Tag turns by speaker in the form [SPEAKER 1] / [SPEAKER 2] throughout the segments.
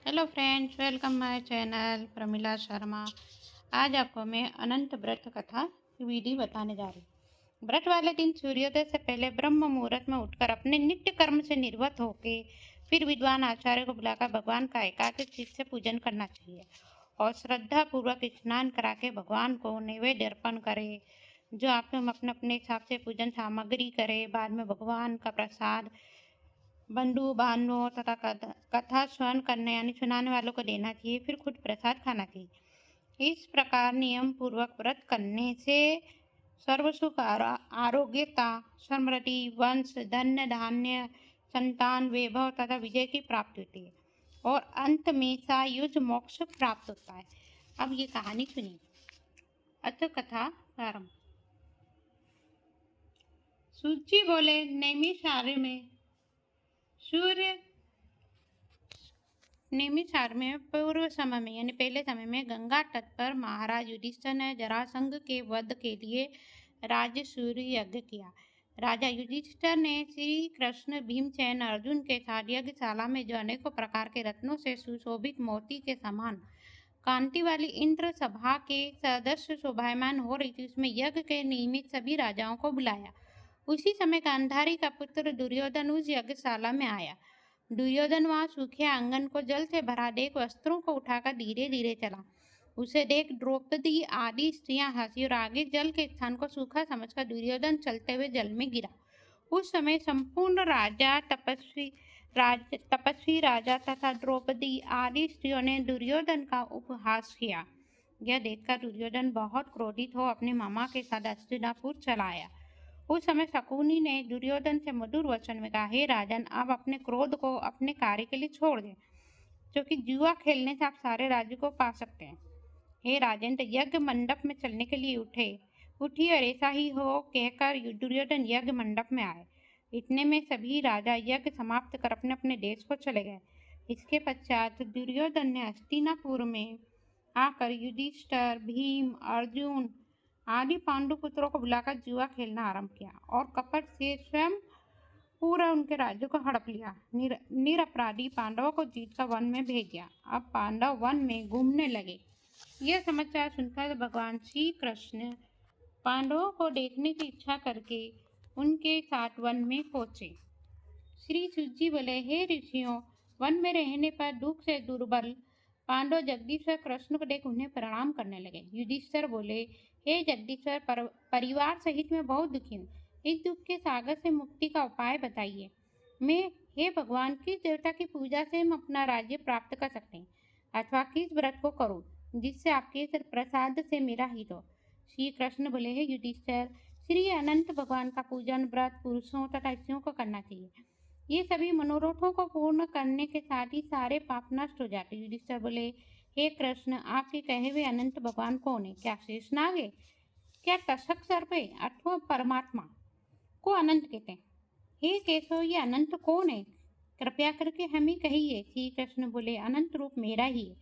[SPEAKER 1] Hello friends, welcome my channel Pramila Sharma. आज आपको मैं अनंत व्रत कथा विधि बताने जा रही हूँ। व्रत वाले दिन सूर्योदय से पहले ब्रह्म मुहूर्त में उठकर अपने नित्य कर्म से निवृत्त होके फिर विद्वान आचार्य को बुलाकर भगवान का एकाग्र चित्त से पूजन करना चाहिए और श्रद्धा पूर्वक स्नान करा के भगवान को नैवेद्य अर्पण करे। जो आप अपने अपने हिसाब से पूजन सामग्री करे। बाद में भगवान का प्रसाद बंधु बांधवों तथा कथा श्रवण करने यानी सुनाने वालों को देना चाहिए, फिर खुद प्रसाद खाना चाहिए। इस प्रकार नियम पूर्वक व्रत करने से सर्व सुख, आरोग्यता, समृद्धि, वंश, धन्य धान्य, संतान, वैभव तथा विजय की प्राप्ति होती है और अंत में सायुज मोक्ष प्राप्त होता है। अब ये कहानी सुनिए। अथ कथा प्रारंभ। सूची बोले, नैमिषारण्य में सूर्य निमिषार में पूर्व समय में यानी पहले समय में गंगा तट पर महाराज युधिष्ठिर ने जरासंध के वध के लिए राजसूय यज्ञ किया। राजा युधिष्ठिर ने श्री कृष्ण, भीमसेन, अर्जुन के साथ यज्ञशाला में जो अनेकों प्रकार के रत्नों से सुशोभित मोती के समान कांति वाली इंद्र सभा के सदस्य शोभायमान हो रही थी, उसमें यज्ञ के नियमित सभी राजाओं को बुलाया। उसी समय गांधारी का पुत्र दुर्योधन उस यज्ञशाला में आया। दुर्योधन वहां सूखे आंगन को जल से भरा देख वस्त्रों को उठाकर धीरे धीरे चला। उसे देख द्रौपदी आदि स्त्रियां हंसी और आगे जल के स्थान को सूखा समझकर दुर्योधन चलते हुए जल में गिरा। उस समय संपूर्ण तपस्वी राजा तथा द्रौपदी आदि स्त्रियों ने दुर्योधन का उपहास किया। यह देखकर दुर्योधन बहुत क्रोधित हो अपने मामा के साथ हस्तिनापुर चला आया। उस समय शकुनी ने दुर्योधन से मधुर वचन में कहा, हे राजन, आप अपने क्रोध को अपने कार्य के लिए छोड़ दें, क्योंकि जुआ खेलने से आप सारे राज्य को पा सकते हैं। हे राजन, यज्ञ मंडप में चलने के लिए उठी और ऐसा ही हो कहकर दुर्योधन यज्ञ मंडप में आए। इतने में सभी राजा यज्ञ समाप्त कर अपने अपने देश को चले गए। इसके पश्चात दुर्योधन ने हस्तिनापुर में आकर युधिष्ठिर, भीम, अर्जुन आदि पांडु पुत्रों को बुलाकर जुआ खेलना आरंभ किया और कपट से स्वयं पूरा उनके राज्य को हड़प लिया। निरपराधी पांडवों को जीतकर वन में भेज दिया। अब पांडव वन में घूमने लगे। यह समाचार सुनकर भगवान श्री कृष्ण पांडवों को देखने की इच्छा करके उनके साथ वन में पहुंचे। श्री सूत बोले, हे ऋषियों, वन में रहने पर दुख से दुर्बल पांडव जगदीश्वर कृष्ण को देख उन्हें प्रणाम करने लगे। युधिष्ठिर बोले, हे जगदीश्वर, परिवार सहित मैं बहुत दुखी हूँ। इस दुख के सागर से मुक्ति का उपाय बताइए। मैं, हे भगवान, किस देवता की पूजा से हम अपना राज्य प्राप्त कर सकते हैं अथवा किस व्रत को करूं जिससे आपके प्रसाद से मेरा हित हो। श्री कृष्ण बोले, हे युधिष्ठिर, श्री अनंत भगवान का पूजन व्रत पुरुषों तथा स्त्रियों को करना चाहिए। ये सभी मनोरथों को पूर्ण करने के साथ ही सारे पाप नष्ट हो जाते। युधिष्ठिर बोले, हे कृष्ण, आपके कहे हुए अनंत भगवान कौन है? क्या शेषनाग है? क्या तक्षक सर्प है? अथवा परमात्मा को अनंत कहते हैं? हे केशव, ये अनंत कौन है? कृपया करके हमें कहिए। श्री कृष्ण बोले, अनंत रूप मेरा ही है।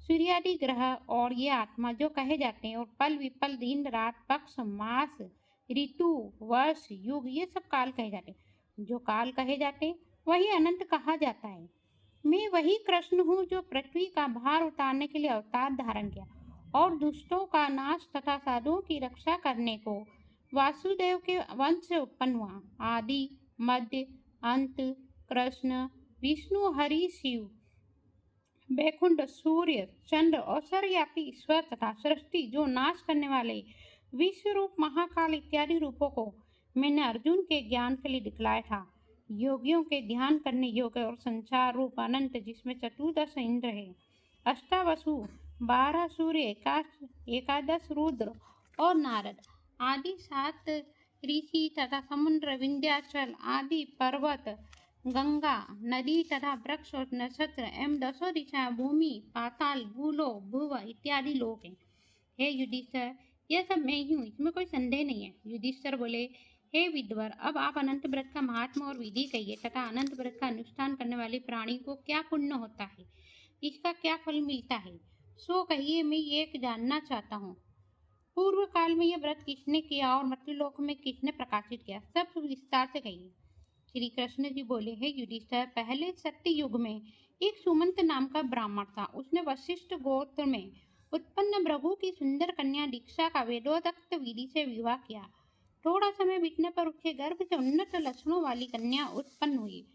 [SPEAKER 1] सूर्यादि ग्रह और ये आत्मा जो कहे जाते हैं और पल विपल, दिन रात, पक्ष, मास, ऋतु, वर्ष, युग, ये सब काल कहे जाते हैं। जो काल कहे जाते हैं वही अनंत कहा जाता है। मैं वही कृष्ण हूँ जो पृथ्वी का भार उतारने के लिए अवतार धारण किया और दुष्टों का नाश तथा साधुओं की रक्षा करने को वासुदेव के वंश से उत्पन्न हुआ। आदि, मध्य, अंत, कृष्ण, विष्णु, हरि, शिव, बैकुंठ, सूर्य, चंद्र और सर्वव्यापी ईश्वर तथा सृष्टि जो नाश करने वाले विश्व रूप, महाकाल इत्यादि रूपों को मैंने अर्जुन के ज्ञान के लिए दिखलाया था। योगियों के ध्यान करने योग्य और संसार रूप अनंत, जिसमें चतुर्दश इंद्र है, अष्टावसु, 12 सूर्य, एकादश रुद्र और नारद आदि 7 ऋषि तथा समुद्र, विंध्याचल आदि पर्वत, गंगा नदी तथा वृक्ष और नक्षत्र एवं 10 दिशाएं, भूमि, पाताल, भूलोक, भुव इत्यादि लोक हैं। हे युधिष्ठिर, यह सब मैं ही हूँ, इसमें कोई संदेह नहीं है। युधिष्ठिर बोले, हे विद्वर, अब आप अनंत व्रत का महात्मा और विधि कहिए तथा अनंत व्रत का अनुष्ठान करने वाले प्राणी को क्या पुण्य होता है, इसका क्या फल मिलता है, सो कहिए, मैं ये जानना चाहता हूँ। पूर्व काल में यह व्रत किसने किया और मृत्युलोक में किसने प्रकाशित किया, सब विस्तार से कहिए। श्री कृष्ण जी बोले, हे युधिष्ठिर, पहले सत्य युग में एक सुमंत नाम का ब्राह्मण था। उसने वशिष्ठ गोत्र में उत्पन्न भृगु की सुंदर कन्या दीक्षा का वेदोक्त विधि से विवाह किया। थोड़ा समय बीतने पर उसके गर्भ से उन्नत लक्षणों वाली कन्या उत्पन्न हुई।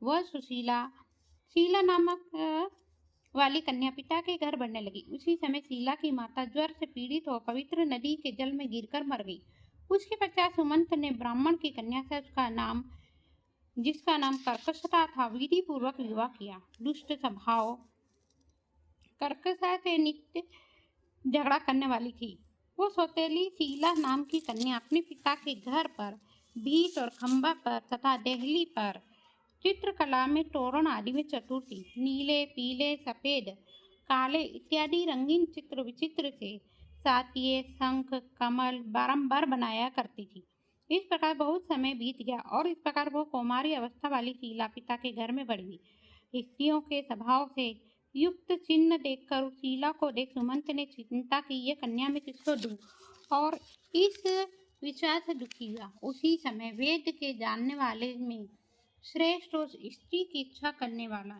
[SPEAKER 1] वह सुशीला शीला नामक वाली कन्या पिता के घर बढ़ने लगी। उसी समय शीला की माता ज्वर से पीड़ित हो पवित्र नदी के जल में गिरकर मर गई। उसके पश्चात सुमंत ने ब्राह्मण की कन्या से जिसका नाम कर्कशता था, विधि पूर्वक विवाह किया। दुष्ट स्वभाव कर्कशा से नित्य झगड़ा करने वाली थी। वो सौतेली शीला नाम की कन्या अपने पिता के घर पर भीत और खंबा पर तथा देहली पर चित्रकला में, तोरण आदि में चतुर थी। नीले, पीले, सफेद, काले इत्यादि रंगीन चित्र विचित्र से सातिये, शंख, कमल बारंबार बनाया करती थी। इस प्रकार बहुत समय बीत गया और इस प्रकार वो कौमारी अवस्था वाली शीला पिता के घर में बढ़ गई। स्त्रियों के स्वभाव से युक्त चिन्ह देखकर उस शीला को देख सुमंत ने चिंता की, ये कन्या मैं किसको दूं, और इस विचार से दुखी हुआ। उसी समय वेद के जानने वाले में श्रेष्ठ और स्त्री की इच्छा करने वाला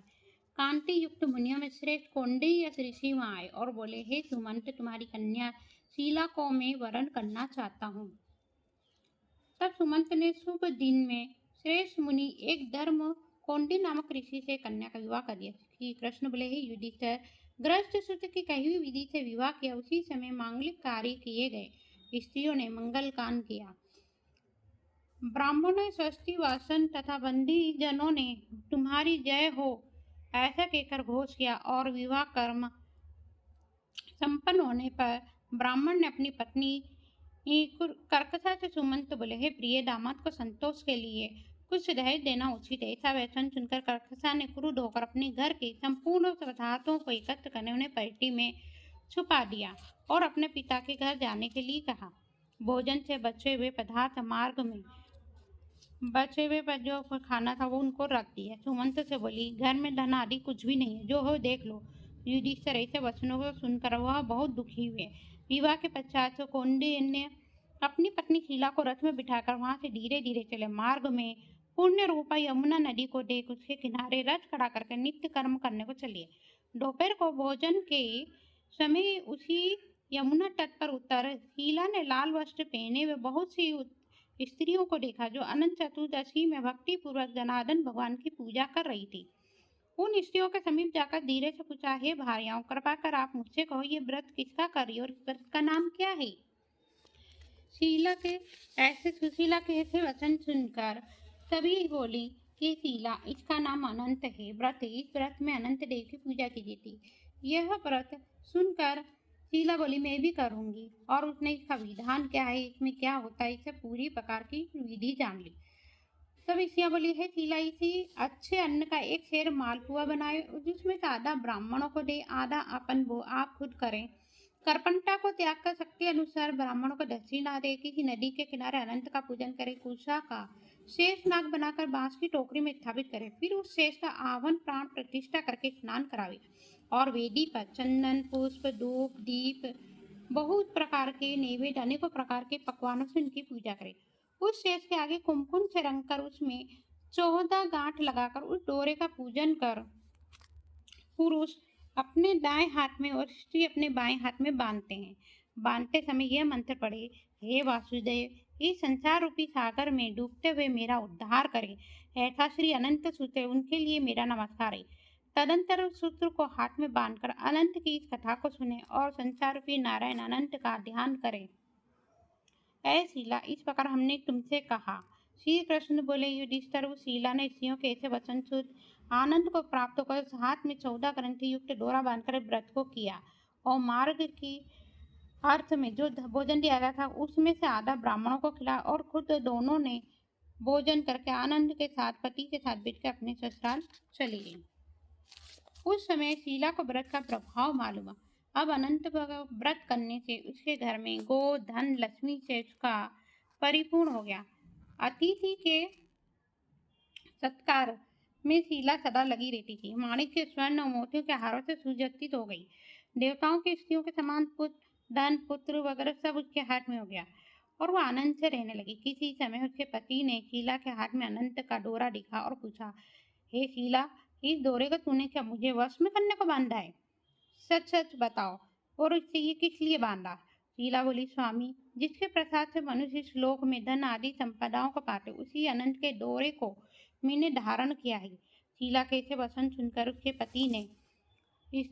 [SPEAKER 1] कांति युक्त मुनियों में श्रेष्ठ कौंडिन्य ऋषि वहां आए और बोले, हे सुमंत, तुम्हारी कन्या शीला को मैं वरण करना चाहता हूँ। तब सुमंत ने शुभ दिन में श्रेष्ठ मुनि एक धर्म कौंडी नामक ऋषि से कन्या का विवाह कर दिया। श्री कृष्ण बोले, हे युधिष्ठिर, ग्रस्त सूत्र की कही हुई विधि से विवाह किया। उसी समय मांगलिक कार्य किए गए। स्त्रियों ने मंगल कान किया। ब्राह्मणों, स्वस्ति वासन तथा बंदी जनों ने तुम्हारी जय हो ऐसा कहकर घोष किया और विवाह कर्म संपन्न होने पर ब्राह्मण ने अपनी पत्नी कर्कशा से सुमंत बोले, हे प्रिय दामाद को संतोष के लिए कुछ दहेज देना उचित है। ऐसा वचन सुनकर कर्कशा ने क्रुद्ध होकर अपने घर के संपूर्ण पदार्थों को एकत्र करने उन्हें पेटी में छुपा दिया और अपने पिता के घर जाने के लिए कहा। भोजन से बचे हुए पदार्थ मार्ग में बचे हुए पर जो खाना था वो उनको रख दिया। सुमंत से बोली, घर में धन आदि कुछ भी नहीं है, जो हो देख लो। युधिष्ठिर ऐसे वचनों को सुनकर वह बहुत दुखी हुए। विवाह के पश्चात कौंडिन्य ने अपनी पत्नी शीला को रथ में बिठाकर वहां से धीरे धीरे चले। मार्ग में पुण्य रूपा यमुना नदी को देख उसके किनारे रथ खड़ा करके नित्य कर्म करने को चलिए। दोपहर को भोजन के समय उसी यमुना तट पर उतर शीला ने लाल वस्त्र पहने हुए बहुत सी स्त्रियों को देखा, जो अनंत चतुर्दशी में भक्ति पूर्वक जनार्दन भगवान की पूजा कर रही थी। उन स्त्रियों के समीप जाकर धीरे से पूछा, हे भार्याओं, कृपा कर आप मुझसे कहो, ये व्रत किसका कर रही हो और इस व्रत का नाम क्या है? सुशीला के ऐसे वचन सुनकर सभी बोली कि शीला, इसका नाम अनंत है, व्रत है, इस व्रत में अनंत देव की पूजा की जाती। यह व्रत सुनकर शीला बोली, मैं भी करूंगी, और उसने इसका विधान क्या है, इसमें क्या होता है, इसे पूरी प्रकार की विधि जान ली। तब स्त्रियां बोली, है शीला, इसी अच्छे अन्न का एक शेर मालपुआ बनाए, जिसमें से आधा ब्राह्मणों को दे, आधा अपन आप खुद करें। करपंटा को त्याग कर शक्ति अनुसार ब्राह्मणों को दक्षिणा दे, किसी नदी के किनारे अनंत का पूजन करे, कुशा का शेष नाग बनाकर बांस की टोकरी में स्थापित करे, फिर उस शेष का आवन प्राण प्रतिष्ठा करके स्नान करावे और वेदी पर चंदन, पुष्प, धूप, दीप, बहुत प्रकार के नैवेद्य, अनेकों प्रकार के पकवानों से उनकी पूजा करे। उस शेष के आगे कुमकुम से रंगकर उसमें 14 गांठ लगाकर उस डोरे का पूजन कर पुरुष अपने दाएं हाथ में और स्त्री अपने बाएं हाथ में बांधते हैं। बांधते समय यह मंत्र पढ़े, हे वासुदेव, इस संसार रूपी सागर में डूबते हुए मेरा उद्धार करे, ऐसा श्री अनंत सूत्र उनके लिए मेरा नमस्कार है। तदंतर उस सूत्र को हाथ में बांधकर अनंत की इस कथा को सुने और संसार रूपी नारायण अनंत का ध्यान करें। ऐ शीला, इस प्रकार हमने तुमसे कहा। श्री कृष्ण बोले, युधिष्ठिर, उस शीला ने स्त्रियों के ऐसे वचन सुन आनंद को प्राप्त होकर हाथ में 14 ग्रंथि युक्त डोरा बांधकर व्रत को किया और मार्ग की अर्थ में जो भोजन दिया गया था उसमें से आधा ब्राह्मणों को खिलाया और खुद दोनों ने भोजन करके आनंद के साथ पति के साथ बैठकर अपने ससुराल चली गई। उस समय शीला को व्रत का प्रभाव मालूम हुआ। अब अनंत व्रत करने से उसके घर में गो, धन, लक्ष्मी से उसका परिपूर्ण हो गया। अतिथि के सत्कार में शीला सदा लगी रहती थी। माणिक्य, स्वर्ण और मोतियों के हारों से सुसज्जित हो गई। देवताओं की स्त्रियों के समान धन, पुत्र वगैरह सब उसके हाथ में हो गया और वह आनंद से रहने लगी। किसी समय उसके पति ने शीला के हाथ में अनंत का डोरा देखा और पूछा, हे शीला, इस दौरे को तूने क्या मुझे वश में करने को बांधा है? सच सच बताओ, और इससे ये किस लिए बांधा? शीला बोली, स्वामी, जिसके प्रसाद से मनुष्य इस लोक में धन आदि संपदाओं को पाते, उसी अनंत के डोरे को मैंने धारण किया है। शीला के ऐसे वचन सुनकर उसके पति ने इस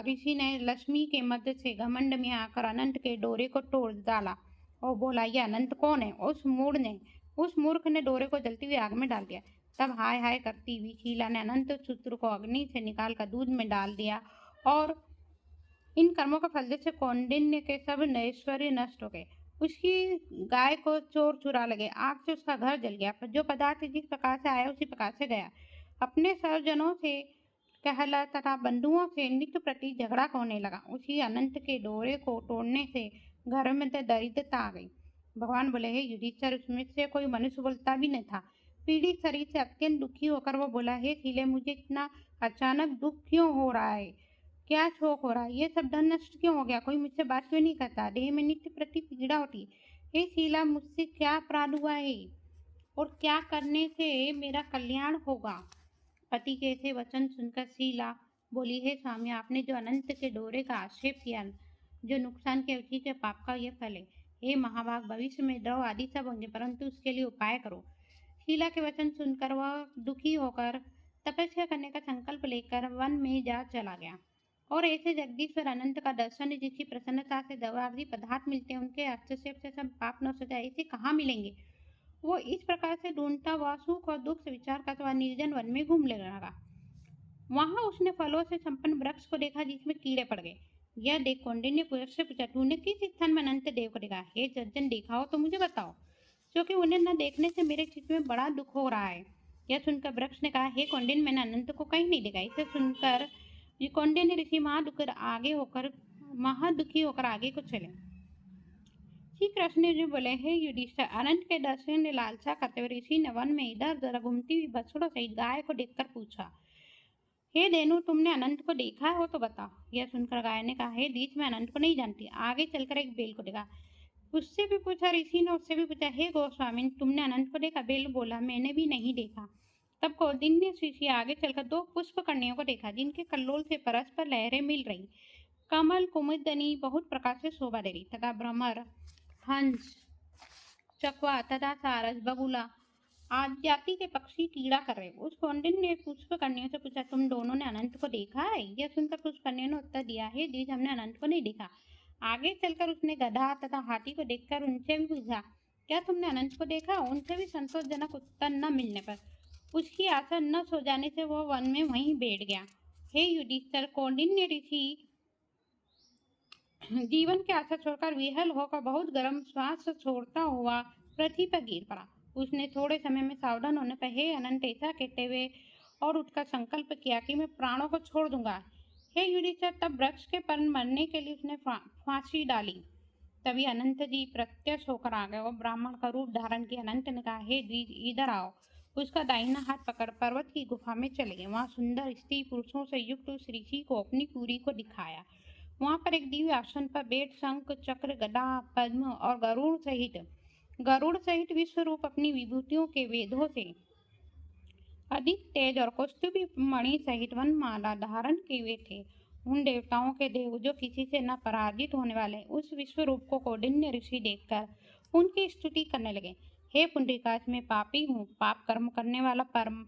[SPEAKER 1] ऋषि ने लक्ष्मी के मध्य से घमंड में आकर अनंत के डोरे को तोड़ डाला और बोला, ये अनंत कौन है? उस मूर्ख ने डोरे को जलती हुई आग में डाल दिया। तब हाय हाय करती हुई शीला ने अनंत सूत्र को अग्नि से निकालकर दूध में डाल दिया और इन कर्मों का फल से कौंडिन्य के सब ऐश्वर्य नष्ट हो गए। उसकी गाय को चोर चुरा लगे, आग से उसका घर जल गया, पर जो पदार्थ जिस प्रकार से आया उसी प्रकार से गया। अपने स्वजनों से कहला तथा बंधुओं से नित्य प्रति झगड़ा होने लगा। उसी अनंत के डोरे को तोड़ने से घर में दरिद्रता आ गई। भगवान बोले, हे युधिष्ठिर, उसमें से कोई मनुष्य बोलता भी नहीं था। पीड़ित शरीर से अत्यंत दुखी होकर वो बोला, हे शीले, मुझे इतना अचानक दुख क्यों हो रहा है? क्या शोक हो रहा है? ये सब धन नष्ट क्यों हो गया? कोई मुझसे बात क्यों नहीं करता? देह में नित्य प्रति पीड़ा होती। हे शीला, मुझसे क्या अपराध हुआ है और क्या करने से मेरा कल्याण होगा? पति के ऐसे वचन सुनकर शीला बोली, हे स्वामी, आपने जो अनंत के डोरे का आक्षेप किया, जो नुकसान के उसी के पाप का यह फल है। हे महाभाग, भविष्य में द्रव आदि सब होंगे, परंतु उसके लिए उपाय करो। शीला के वचन सुनकर वह दुखी होकर तपस्या करने का संकल्प लेकर वन में जा चला गया। और ऐसे जगदीश्वर अनंत का दर्शन, जिसकी प्रसन्नता से दवादी पदार्थ मिलते हैं, उनके हस्तक्षेप से सब पाप नष्ट हो जाए, ऐसे कहाँ मिलेंगे? वो इस प्रकार से ढूंढता हुआ सुख और दुख से विचार करता हुआ निर्जन वन में घूमने लगा। वहां उसने फलों से संपन्न वृक्ष को देखा जिसमें कीड़े पड़ गए। यह देख कौंडिन्य ने पुरुष से पूछा, तूने किस स्थान में अनंत देव को देखा? हे सज्जन, देखा हो तो मुझे बताओ, क्योंकि उन्हें न देखने से मेरे चित्त में बड़ा दुख हो रहा है। यह सुनकर वृक्ष ने कहा, हे कौंडिन्य, मैंने अनंत को कहीं नहीं देखा। इसे सुनकर कौंडिन्य ऋषि महादुखी होकर आगे को चले। श्री कृष्ण जी बोले, हे युधिष्ठिर, अनंत के दर्शन ने लालसा करते हुए ऋषि ने वन में इधर उधर घूमती हुई बछड़ों सहित गाय को देखकर पूछा, हे देनु, तुमने अनंत को देखा हो तो बताओ। यह सुनकर गाय ने कहा, हे दीच, मैं अनंत को नहीं जानती। आगे चलकर एक बेल को देखा। उससे भी पूछा ऋषि ने, उससे भी पूछा, हे गोस्वामी, तुमने अनंत को देखा? बेल बोला, मैंने भी नहीं देखा। तब कौंडिन्य ऋषि आगे चलकर दो पुष्पकन्याओं को देखा, जिनके कल्लोल से परस्पर लहरें मिल रही। कमल कुमुदनी बहुत प्रकार से शोभा दे रही तथा भ्रमर, हंस, चकवा तथा सारस, बगुला आदि जाति के पक्षी कीड़ा कर रहे। उस कौंडिन्य ने पुष्पकन्या से पूछा, तुम दोनों ने अनंत को देखा है? यह सुनकर पुष्पकन्या ने उत्तर दिया, हे द्विज, हमने अनंत को नहीं देखा। आगे चलकर उसने गधा तथा हाथी को देखकर उनसे भी पूछा, क्या तुमने अनंत को देखा? उनसे भी संतोषजनक उत्तर न मिलने पर उसकी आशा न सो जाने से वह वन में वहीं बैठ गया। हे युधिष्ठिर, कौंडिन्य ऋषि जीवन की आशा छोड़कर विहल होकर बहुत गर्म श्वास छोड़ता हुआ पृथ्वी पर गिर पड़ा। उसने थोड़े समय में सावधान होने पर हे अनंत ऐसा कहते हुए और उठकर संकल्प किया कि मैं प्राणों को छोड़ दूंगा। हे युधिष्ठिर, तब वृक्ष के पर मरने के लिए उसने फांसी डाली। तभी अनंत जी प्रत्यक्ष होकर आ गए और ब्राह्मण का रूप धारण किया। अनंत ने कहा, हे द्विज, इधर आओ। उसका दाहिना हाथ पकड़ पर्वत की गुफा में चले गए। वहां सुंदर स्त्री पुरुषों से युक्त उस ऋषि को अपनी पूरी को दिखाया। वहां पर एक दिव्य आसन पर बैठ शंख, चक्र, गदा, पद्म और गरुड़ सहित विश्व रूप अपनी विभूतियों के वेदों से अधिक तेज और कौस्तुभी मणि सहित वनमाला धारण किए हुए थे। उन देवताओं के देव जो किसी से न पराजित होने वाले उस विश्व रूप को कौंडिन्य ऋषि देखकर उनकी स्तुति करने लगे। हे पुंडरीकाक्ष, मैं पापी हूँ, पाप कर्म करने वाला परम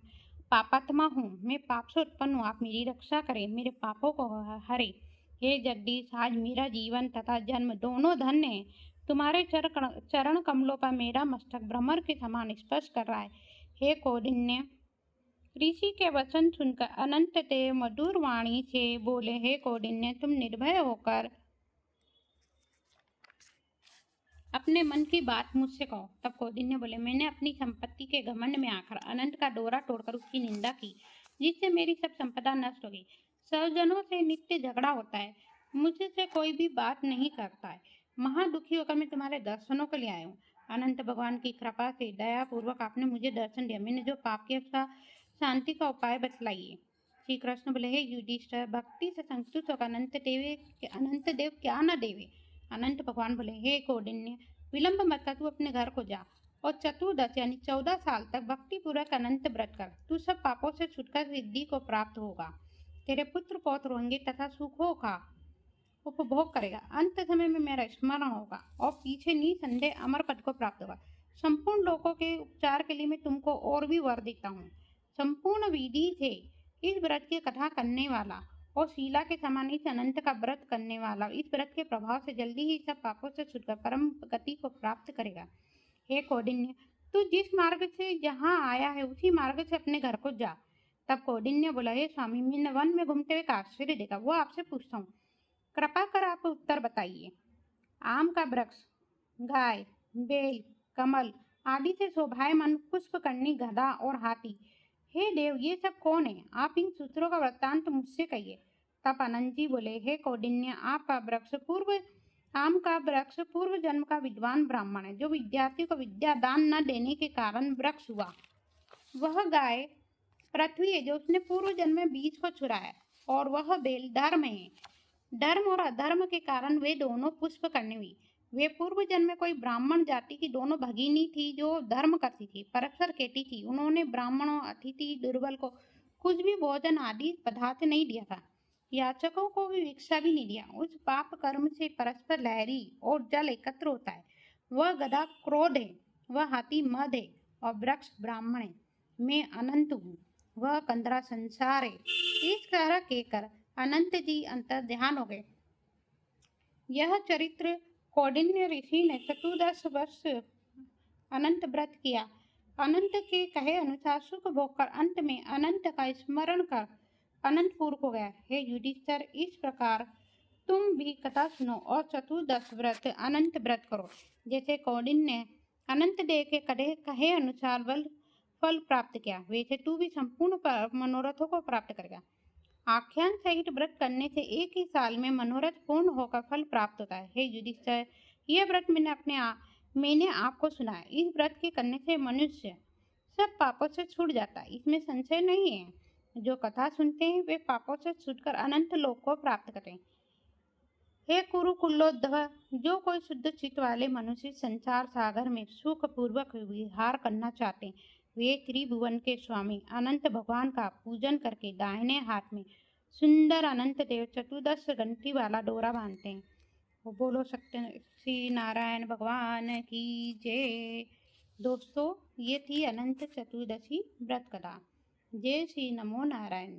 [SPEAKER 1] पापात्मा हूँ। मैं पाप से उत्पन्न हूँ, आप मेरी रक्षा करें, मेरे पापों को हरे। हे जगदीश, आज मेरा जीवन तथा जन्म दोनों धन्य है। तुम्हारे चरण कमलों पर मेरा मस्तक भ्रमर के समान स्पर्श कर रहा है। हे कौंडिन्य ऋषि के वचन सुनकर अनंत देव मधुर वाणी से बोले, हे कौंडिन्य, तुम निर्भय होकर अपने मन की बात मुझसे कहो। तब कौंडिन्य बोले, मैंने अपनी संपत्ति के घमंड में आकर अनंत का डोरा तोड़कर उसकी निंदा की, जिससे मेरी सब संपदा नष्ट हो गई। सज्जनों से नित्य झगड़ा होता है, मुझसे कोई भी बात नहीं करता है। महादुखी होकर मैं तुम्हारे दर्शनों के लिए आया हूँ। अनंत भगवान की कृपा से दया पूर्वक आपने मुझे दर्शन दिया। मैंने जो पाप किया उसका शांति का उपाय बतलाइए। श्री कृष्ण बोले, हे युधिष्ठिर, भक्ति से संतुष्ट होकर अनंत देव क्या न देवे। अनंत भगवान बोले, हे कौंडिन्य, विलंब मत कर, तू अपने घर को जा और चतुर्दश यानी 14 साल तक भक्तिपूर्वक अनंत व्रत कर। तू सब पापों से छुटकर सिद्धि को प्राप्त होगा। तेरे पुत्र पौत्र होंगे तथा सुखों का उपभोग करेगा। अंत समय में मेरा स्मरण होगा और पीछे निसंदेह अमर पद को प्राप्त होगा। संपूर्ण लोगों के उपचार के लिए मैं तुमको और भी वर देता हूँ। संपूर्ण विधि से इस व्रत की कथा करने वाला और शीला के समान इस अनंत का व्रत करने वाला इस व्रत के प्रभाव से जल्दी ही सब पापों से छुटकर परम गति को प्राप्त करेगा। हे कौंडिन्य, तू जिस मार्ग से यहाँ आया है उसी मार्ग से अपने घर को जा। तब कौंडिन्य बोला, हे स्वामी, मैं वन में घूमते हुए एक आश्चर्य देखा, वो आपसे पूछता हूँ, कृपा कर आप उत्तर बताइए। आम का वृक्ष, गाय, बेल, कमल आदि से शोभायमान पुष्पकर्णी, गधा और हाथी, हे देव, ये सब कौन है? आप इन सूत्रों का वृत्तांत मुझसे कहिए। तब अनंत जी बोले, हे कौंडिन्य, आम का वृक्ष पूर्व जन्म का विद्वान ब्राह्मण है, जो विद्यार्थी को विद्या दान न देने के कारण वृक्ष हुआ। वह गाय पृथ्वी है, जो उसने पूर्व जन्म में बीज को चुराया, और वह बेल धर्म है। धर्म और अधर्म के कारण वे दोनों पुष्प करने हुई। वे पूर्व जन्म में कोई ब्राह्मण जाति की दोनों भगिनी थी जो धर्म करती थी, परस्पर केटी थी। उन्होंने ब्राह्मणों, अतिथि, दुर्बल को कुछ भी भोजन आदि पदार्थ नहीं दिया था, याचकों को भी भिक्षा भी नहीं दिया। उस पाप कर्म से परस्पर लहरी और जल एकत्र होता है। वह गधा क्रोध है, वह हाथी मद है, और वृक्ष ब्राह्मण है। मैं अनंत हूँ, वह कंदरा संसार है। इस तरह कहकर अनंत जी अंतर ध्यान हो गए। यह चरित्र कौंडिन्य ऋषि ने 14 वर्ष अनंत व्रत किया। अनंत के कहे अनुसार सुख भोग कर अंत में अनंत का स्मरण कर अनंतपुर को गया। हे युधिष्ठिर, इस प्रकार तुम भी कथा सुनो और 14 व्रत अनंत व्रत करो। जैसे कौंडिन्य ने अनंत देव के कहे अनुसार फल प्राप्त किया, वैसे तू भी संपूर्ण मनोरथों को प्राप्त करेगा। आख्यान सहित व्रत करने से एक ही साल में मनोरथ पूर्ण होकर फल प्राप्त होता है। हे युधिष्ठिर, यह व्रत मैंने आपको सुनाया। इस व्रत के करने से मनुष्य सब पापों से छूट जाता है, इसमें संशय नहीं है। जो कथा सुनते हैं वे पापों से छूटकर अनंत लोक को प्राप्त करते हैं। हे कुरुकुलोद्धव, जो कोई शुद्ध चित्त वाले मनुष्य संसार सागर में सुख पूर्वक विहार करना चाहते हैं, वे त्रिभुवन के स्वामी अनंत भगवान का पूजन करके दाहिने हाथ में सुंदर अनंत देव 14 घंटी वाला डोरा बांधते हैं। वो बोलो सत्य श्री नारायण भगवान की जय। दोस्तों, ये थी अनंत चतुर्दशी व्रत कथा। जय श्री नमो नारायण।